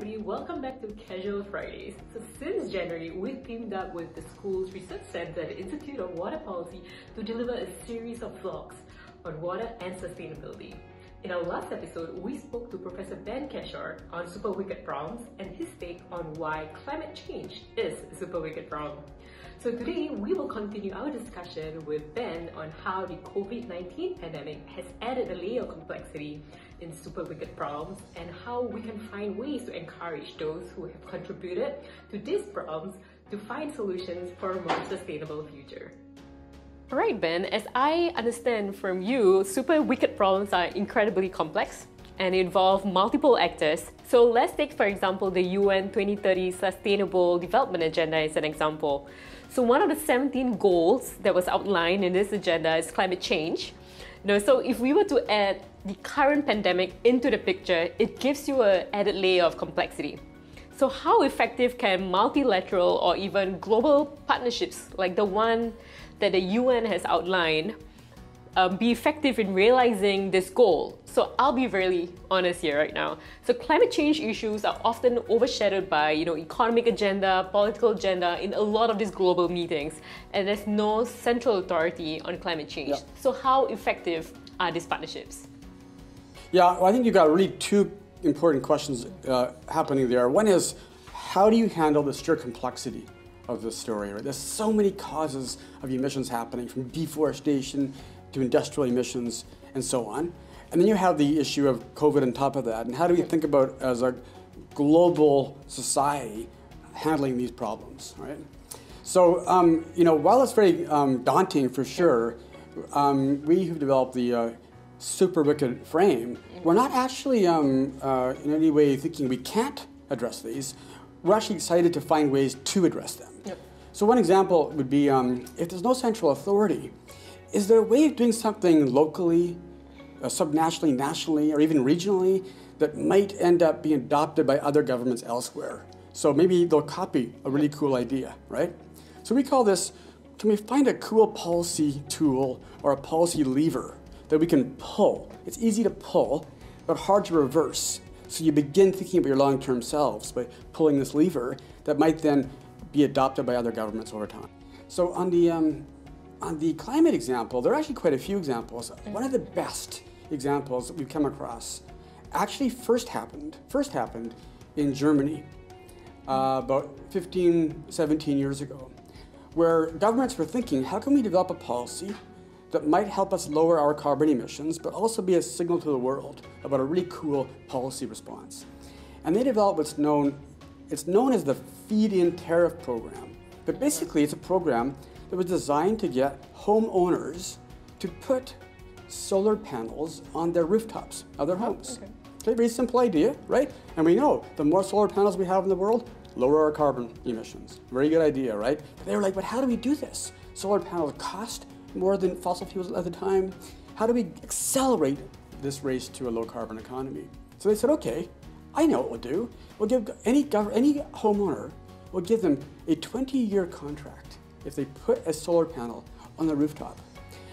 everybody, welcome back to Casual Fridays. So since January, we've teamed up with the school's research center, the Institute of Water Policy, to deliver a series of vlogs on water and sustainability. In our last episode, we spoke to Professor Ben Cashore on super wicked problems and his take on why climate change is a super wicked problem. So today, we will continue our discussion with Ben on how the COVID-19 pandemic has added a layer of complexity in super wicked problems and how we can find ways to encourage those who have contributed to these problems to find solutions for a more sustainable future. Alright Ben, as I understand from you, super wicked problems are incredibly complex and involve multiple actors. So let's take, for example, the UN 2030 Sustainable Development Agenda as an example. So one of the 17 goals that was outlined in this agenda is climate change. So if we were to add the current pandemic into the picture, it gives you an added layer of complexity. So how effective can multilateral or even global partnerships like the one that the UN has outlined be effective in realizing this goal? So I'll be really honest here right now. So climate change issues are often overshadowed by economic agenda, political agenda in a lot of these global meetings, and there's no central authority on climate change. Yeah. So how effective are these partnerships? Yeah, well, I think you've got really two important questions happening there. One is, how do you handle the sheer complexity of this story? Right? There's so many causes of emissions happening, from deforestation to industrial emissions and so on. And then you have the issue of COVID on top of that. And how do we think about, as a global society, handling these problems, right? So, while it's very daunting for sure, we have developed the super wicked frame. We're not actually in any way thinking we can't address these. We're actually excited to find ways to address them. Yep. So one example would be, if there's no central authority, is there a way of doing something locally, subnationally, nationally, or even regionally that might end up being adopted by other governments elsewhere? So maybe they'll copy a really cool idea, right? So we call this, can we find a cool policy tool or a policy lever that we can pull? It's easy to pull, but hard to reverse. So you begin thinking about your long-term selves by pulling this lever that might then be adopted by other governments over time. So on the climate example, there are actually quite a few examples. One of the best examples that we've come across actually first happened in Germany about 15, 17 years ago, where governments were thinking, how can we develop a policy that might help us lower our carbon emissions, but also be a signal to the world about a really cool policy response. And they developed it's known as the Feed-In Tariff program. But basically it's a program that was designed to get homeowners to put solar panels on their rooftops of their homes. Okay, very simple idea, right? And we know the more solar panels we have in the world, lower our carbon emissions. Very good idea, right? But they were like, but how do we do this? Solar panels cost more than fossil fuels at the time. How do we accelerate this race to a low carbon economy? So they said, okay, I know what we'll do. We'll give any homeowner, we'll give them a 20-year contract if they put a solar panel on the rooftop.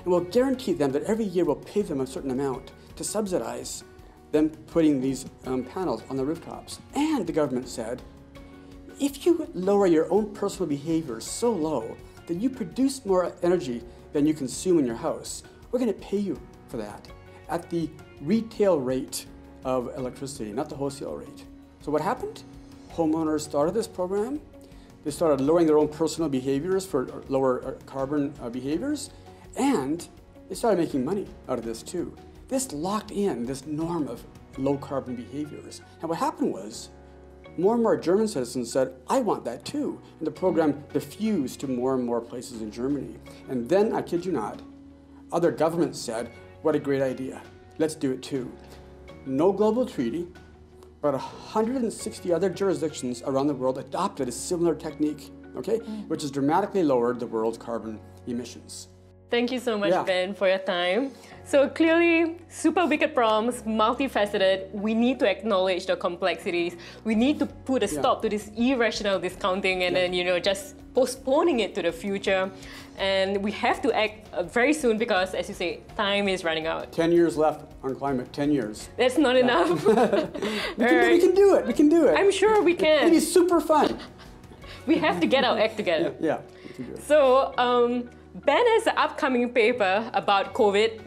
And we'll guarantee them that every year we'll pay them a certain amount to subsidize them putting these panels on the rooftops. And the government said, if you lower your own personal behavior so low that you produce more energy than you consume in your house, we're going to pay you for that at the retail rate of electricity, not the wholesale rate. So what happened? Homeowners started this program. They started lowering their own personal behaviors for lower carbon behaviors, and they started making money out of this too. This locked in this norm of low carbon behaviors. And what happened was, more and more German citizens said, I want that too. And the program diffused to more and more places in Germany. And then, I kid you not, other governments said, what a great idea. Let's do it too. No global treaty, but 160 other jurisdictions around the world adopted a similar technique, okay, which has dramatically lowered the world's carbon emissions. Thank you so much, Yeah. Ben, for your time. So clearly, super wicked problems, multifaceted. We need to acknowledge the complexities. We need to put a stop to this irrational discounting and then, just postponing it to the future. And we have to act very soon because, as you say, time is running out. 10 years left on climate, 10 years. That's not enough. We can do it, we can do it. I'm sure we can. It'll be super fun. We have to get our act together. Yeah, we can do it. So, Ben has an upcoming paper about COVID,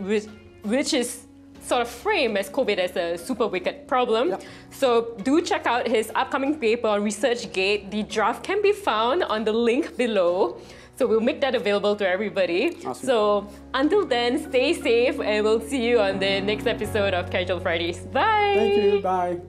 which is sort of framed as COVID as a super wicked problem. Yep. So do check out his upcoming paper on ResearchGate. The draft can be found on the link below. So we'll make that available to everybody. Awesome. So until then, stay safe and we'll see you on the next episode of Casual Fridays. Bye! Thank you, bye.